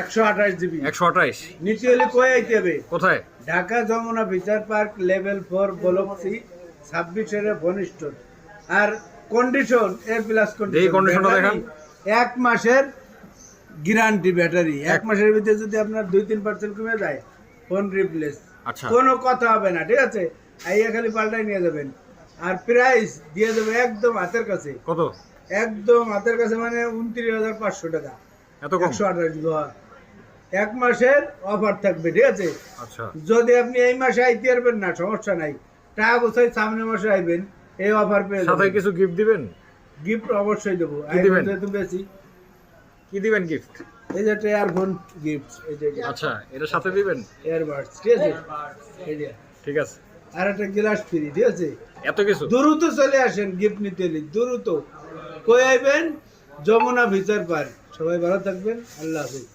128 GB. 128 নিচে হলে কয়ে আইতে হবে? কোথায়? Dhaka Jamuna Future Park level 4 block C 26 ঘনিষ্ঠ। আর কন্ডিশন এ প্লাস এই কন্ডিশনটা দেখান। 1 মাসের গ্যারান্টি ব্যাটারি। 1 মাসের ভিতরে যদি আপনার 2-3% কমে যায় ফোন রিপ্লেস। আচ্ছা। কোনো কথা হবে না, ঠিক আছে? আইয়া খালি পাল্টাই নিয়ে যাবেন। আর প্রাইস দিয়ে দেবে একদম হাতের কাছে। কত? একদম হাতের কাছে, মানে 29,500 টাকা। এত কম? 128 জিবি। 1 মাসের অফার থাকবে, ঠিক আছে? আচ্ছা। যদি আপনি এই মাসে আইতে পারবেন না, সমস্যা নাই, টাকা কোথায় সামনের মাসে আইবেন, এই অফার পেয়ে সাথে যাবেন। কিছু গিফট দিবেন? গিফট অবশ্যই দেবো। কি দিবেন? যেহেতু বেশি, কি দিবেন গিফট? এই যে একটা ইয়ারফোন গিফট, এই যে আচ্ছা, এটা সাথে দিবেন? ইয়ারবাডস, ঠিক আছে? এই যে ঠিক আছে। আর একটা গ্লাস ফ্রি, ঠিক আছে? এত কিছু? দ্রুত চলে আসেন গিফট নিতে হলে, দ্রুত। কই আইবেন? Jamuna Future park. সবাই ভালো থাকবেন, আল্লাহ হাফেজ।